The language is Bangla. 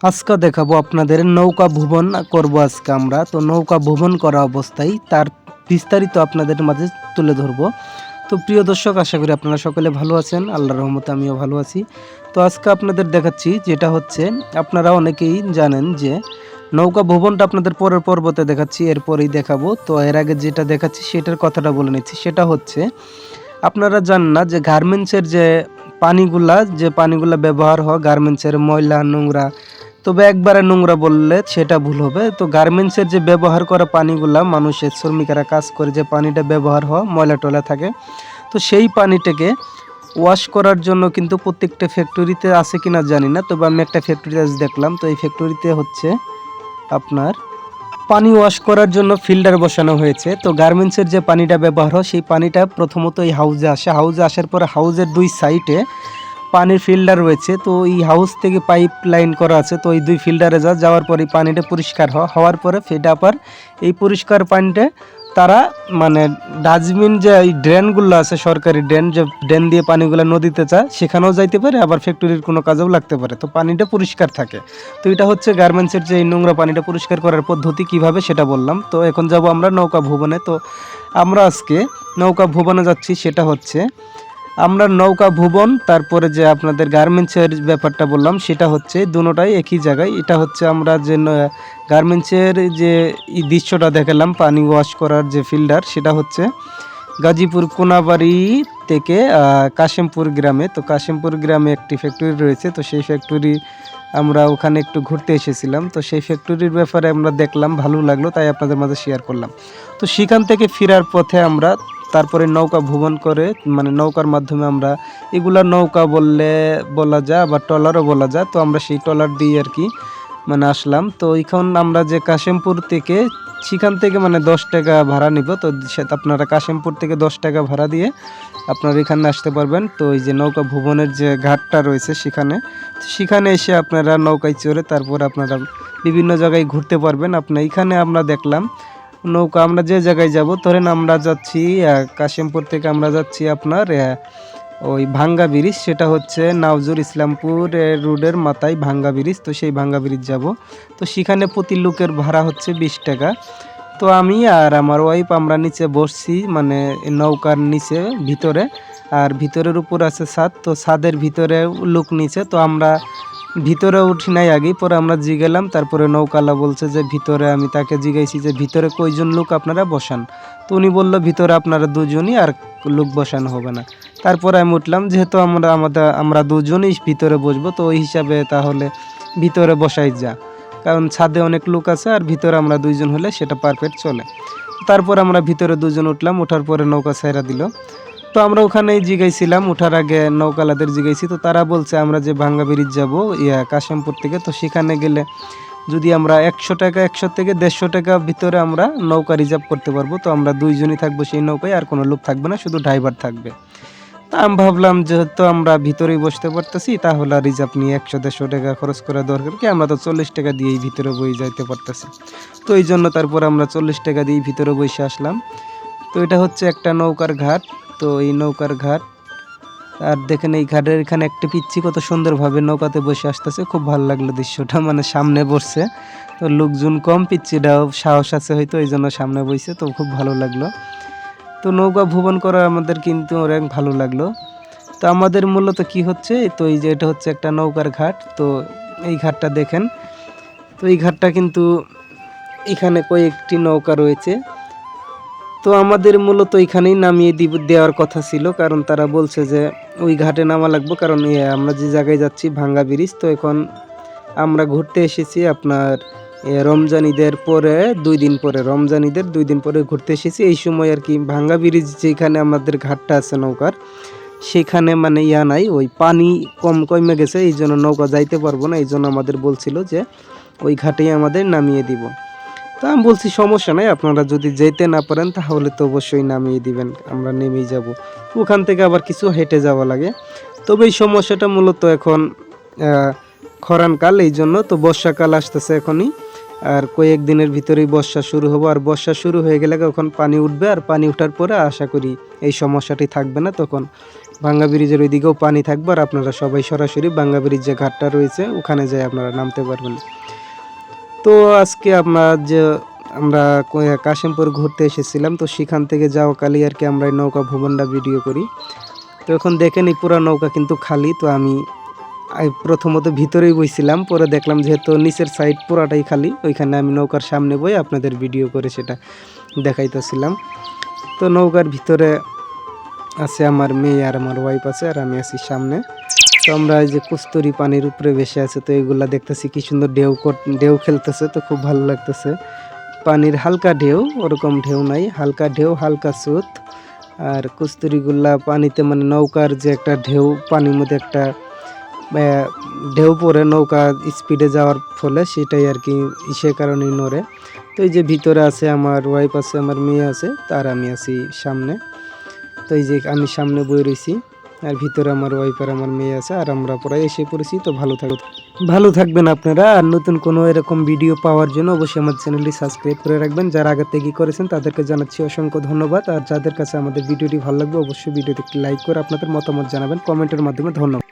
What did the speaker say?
আজকে দেখাবো আপনাদের নৌকা ভ্রমণ করব আজকে আমরা। তো নৌকা ভ্রমণ করা অবস্থায় তার বিস্তারিত আপনাদের মাঝে তুলে ধরবো। তো প্রিয় দর্শক, আশা করি আপনারা সকলে ভালো আছেন। আল্লাহর রহমতে আমিও ভালো আছি। তো আজকে আপনাদের দেখাচ্ছি যেটা হচ্ছে, আপনারা অনেকেই জানেন যে নৌকা ভ্রমণটা আপনাদের পরের পর্বতে দেখাচ্ছি, এরপরেই দেখাবো। তো এর আগে যেটা দেখাচ্ছি সেটার কথাটা বলে নিচ্ছি। সেটা হচ্ছে, আপনারা জানেন না যে গার্মেন্টসের যে পানিগুলা ব্যবহার হয়, গার্মেন্টসের ময়লা নোংরা, তবে একবারে নোংরা বললে সেটা ভুল হবে। তো গার্মেন্টসের যে ব্যবহার করা পানিগুলা, মানুষের শ্রমিকেরা কাজ করে যে পানিটা ব্যবহার হয়, ময়লা টয়লা থাকে, তো সেই পানিটাকে ওয়াশ করার জন্য কিন্তু প্রত্যেকটা ফ্যাক্টরিতে আছে কিনা জানি না, তবে আমি একটা ফ্যাক্টরিতে আজ দেখলাম। তো এই ফ্যাক্টরিতে হচ্ছে আপনার পানি ওয়াশ করার জন্য ফিল্টার বসানো হয়েছে। তো গার্মেন্টসের যে পানিটা ব্যবহার হয় সেই পানিটা প্রথমত এই হাউজে আসে। হাউজে আসার পরে হাউজের দুই সাইডে পানির ফিল্টার রয়েছে। তো এই হাউস থেকে পাইপ লাইন করা আছে। তো এই দুই ফিল্টারে যাওয়ার পরে পানিটা পরিষ্কার হওয়ার পরে ফেটা আবার এই পরিষ্কার পানিটা তারা মানে ডাস্টবিন যে এই ড্রেনগুলো আছে, সরকারি ড্রেন, যে ড্রেন দিয়ে পানিগুলো নদীতে যায়, সেখানেও যাইতে পারে, আবার ফ্যাক্টরির কোনো কাজেও লাগতে পারে। তো পানিটা পরিষ্কার থাকে। তো এটা হচ্ছে গার্মেন্টসের যে এই নোংরা পানিটা পরিষ্কার করার পদ্ধতি কিভাবে সেটা বললাম। তো এখন যাব আমরা নৌকা ভবনে। তো আমরা আজকে নৌকা ভবনে যাচ্ছি। সেটা হচ্ছে আমরা নৌকা ভুবন, তারপরে যে আপনাদের গার্মেন্টসের ব্যাপারটা বললাম, সেটা হচ্ছে দুটোটাই একই জায়গায়। এটা হচ্ছে আমরা যে গার্মেন্টসের যে দৃশ্যটা দেখালাম, পানি ওয়াশ করার যে ফিল্টার, সেটা হচ্ছে গাজীপুর কোনাবাড়ি থেকে কাশিমপুর গ্রামে। তো কাশিমপুর গ্রামে একটি ফ্যাক্টরি রয়েছে। তো সেই ফ্যাক্টরি আমরা ওখানে একটু ঘুরতে এসেছিলাম। তো সেই ফ্যাক্টরির ব্যাপারে আমরা দেখলাম, ভালো লাগলো, তাই আপনাদের মাঝে শেয়ার করলাম। তো সেখান থেকে ফেরার পথে আমরা তারপরে নৌকা ভ্রমণ করে, মানে নৌকার মাধ্যমে আমরা, এগুলা নৌকা বলা যায়, আবার ট্রলারও বলা যায়। তো আমরা সেই ট্রলার দিয়ে আর কি মানে আসলাম। তো এখন আমরা যে কাশিমপুর থেকে, সেখান থেকে মানে 10 টাকা ভাড়া নিব। তো আপনারা কাশিমপুর থেকে 10 টাকা ভাড়া দিয়ে আপনারা এখানে আসতে পারবেন। তো এই যে নৌকা ভ্রমণের যে ঘাটটা রয়েছে সেখানে এসে আপনারা নৌকায় চড়ে তারপর আপনারা বিভিন্ন জায়গায় ঘুরতে পারবেন। এখানে আমরা দেখলাম নৌকা, আমরা যে জায়গায় যাব, ধরেন আমরা যাচ্ছি কাশিমপুর থেকে আমরা যাচ্ছি আপনার ওই ভাঙ্গা ব্রিজ, সেটা হচ্ছে নাওজুর ইসলামপুর রোডের মাথায় ভাঙ্গা ব্রিজ। তো সেই ভাঙ্গা ব্রিজ যাব। তো সেখানে প্রতি লোকের ভাড়া হচ্ছে 20 টাকা। তো আমি আর আমার ওয়াইফ আমরা নিচে বসছি, মানে নৌকার নিচে ভিতরে, আর ভিতরের উপর আছে ছাদ। তো ছাদের ভিতরে লোক নিচে। তো আমরা ভিতরে উঠি নাই আগেই, পরে আমরা জিগেলাম। তারপরে নৌকালা বলছে যে ভিতরে, আমি তাকে জিগাইছি যে ভিতরে কয়জন লোক আপনারা বসান। তো উনি বললো ভিতরে আপনারা দুজনই, আর লোক বসানো হবে না। তারপরে আমি উঠলাম, যেহেতু আমরা দুজনই ভিতরে বসবো, তো ওই হিসাবে তাহলে ভিতরে বসাই যা, কারণ ছাদে অনেক লোক আছে, আর ভিতরে আমরা দুইজন হলে সেটা পারফেক্ট চলে। তারপর আমরা ভিতরে দুজন উঠলাম। ওঠার পরে নৌকা ছাইরা দিল। তো আমরা ওখানেই জিগাইছিলাম, ওঠার আগে নৌকালাদের জিগাইছি। তো তারা বলছে আমরা যে ভাঙ্গা ব্রিজ যাবো কাশিমপুর থেকে, তো সেখানে গেলে যদি আমরা 100 টাকা, 100 থেকে 150 টাকা ভিতরে আমরা নৌকা রিজার্ভ করতে পারবো। তো আমরা দুইজনই থাকবো সেই নৌকায়, আর কোনো লোক থাকবে না, শুধু ড্রাইভার থাকবে। তা আমি ভাবলাম যেহেতু আমরা ভিতরেই বসতে পারতেছি, তাহলে রিজার্ভ নিয়ে 100-150 টাকা খরচ করা দরকার কি, আমরা তো 40 টাকা দিয়েই ভিতরে বই যাইতে পারতেছি। তো এই জন্য তারপর আমরা 40 টাকা দিয়েই ভিতরে বসে আসলাম। তো এটা হচ্ছে একটা নৌকার ঘাট। তো এই নৌকার ঘাট, আর দেখেন এই ঘাটের এখানে একটা পিচ্ছি কত সুন্দরভাবে নৌকাতে বসে আসতেছে, খুব ভালো লাগলো দৃশ্যটা, মানে সামনে বসছে। তো লোকজন কম, পিচ্ছিটাও সাহস আছে হয়তো, এই জন্য সামনে বসছে। তো খুব ভালো লাগলো। তো নৌকা ভ্রমণ করা আমাদের কিন্তু অনেক ভালো লাগলো। তো আমাদের মূলত কি হচ্ছে, তো এই যে এটা হচ্ছে একটা নৌকার ঘাট। তো এই ঘাটটা দেখেন। তো এই ঘাটটা কিন্তু এখানে কয়েকটি নৌকা রয়েছে। তো আমাদের মূলত এখানেই নামিয়ে দেওয়ার কথা ছিল, কারণ তারা বলছে যে ওই ঘাটে নামা লাগবে, কারণ আমরা যে জায়গায় যাচ্ছি ভাঙ্গা ব্রিজ। তো এখন আমরা ঘুরতে এসেছি আপনার রমজান ঈদের পরে 2 দিন পরে, রমজান ঈদের 2 দিন পরে ঘুরতে এসেছি। এই সময় আর কি ভাঙ্গা ব্রিজ যেখানে আমাদের ঘাটটা আছে নৌকার, সেখানে মানে নাই, ওই পানি কমে গেছে, এই জন্য নৌকা যাইতে পারবো না। এই জন্য আমাদের বলছিল যে ওই ঘাটেই আমাদের নামিয়ে দিব। তা আমি বলছি সমস্যা নাই, আপনারা যদি যেতে না পারেন তাহলে তো অবশ্যই নামিয়ে দিবেন, আমরা নেমেই যাব। ওখান থেকে আবার কিছু হেঁটে যাওয়া লাগে। তবে এই সমস্যাটা মূলত এখন খরানকাল, এই জন্য। তো বর্ষাকাল আসতেছে এখনই, আর কয়েকদিনের ভিতরেই বর্ষা শুরু হবে। আর বর্ষা শুরু হয়ে গেলে তখন পানি উঠবে, আর পানি ওঠার পরে আশা করি এই সমস্যাটি থাকবে না, তখন ভাঙ্গা ব্রিজের ওইদিকেও পানি থাকবে, আর আপনারা সবাই সরাসরি ভাঙ্গা ব্রিজ যে ঘাটটা রয়েছে ওখানে যাই আপনারা নামতে পারবেন। তো আজকে আমরা কাশিমপুর ঘুরতে এসেছিলাম, তো সেখান থেকে যাওয়া কালি আর কি আমরা এই নৌকা ভ্রমণটা ভিডিও করি। তো এখন দেখেন এই পুরা নৌকা কিন্তু খালি। তো আমি প্রথমত ভিতরেই বইছিলাম, পরে দেখলাম যেহেতু নিচের সাইড পুরাটাই খালি, ওইখানে আমি নৌকার সামনে বই আপনাদের ভিডিও করে সেটা দেখাইতেছিলাম। তো নৌকার ভিতরে আছে আমার মেয়ে আর আমার ওয়াইফ আছে, আর আমি আছি সামনে। তো আমরা এই যে কস্তুরি পানির উপরে ভেসে আছে, তো এইগুলা দেখতেছি কি সুন্দর ঢেউ খেলতেছে, তো খুব ভালো লাগতেছে। পানির হালকা ঢেউ, ওরকম ঢেউ নাই, হালকা ঢেউ, হালকা স্রোত। আর কস্তুরিগুলা পানিতে মানে নৌকার যে একটা ঢেউ, পানির মধ্যে একটা ঢেউ পড়ে নৌকা স্পিডে যাওয়ার ফলে সেটাই আর কি সে কারণেই নড়ে। তো এই যে ভিতরে আছে আমার ওয়াইফ আছে, আমার মেয়ে আছে, তার আমি আছি সামনে। তো এই যে আমি সামনে বই রয়েছি, আর ভিতরে আমার ওয়াইফ আর আমার মেয়ে আছে, আর আমরা প্রায় এসে পড়েছি। তো ভালো থাকবেন আপনারা। আর নতুন কোনো এরকম ভিডিও পাওয়ার জন্য অবশ্যই আমার চ্যানেলটি সাবস্ক্রাইব করে রাখবেন। যারা আগে থেকে করেছেন তাদেরকে জানাচ্ছি অসংখ্য ধন্যবাদ। আর যাদের কাছে আমাদের ভিডিওটি ভালো লাগবে অবশ্যই ভিডিওটি একটি লাইক করে আপনাদের মতামত জানাবেন কমেন্টের মাধ্যমে। ধন্যবাদ।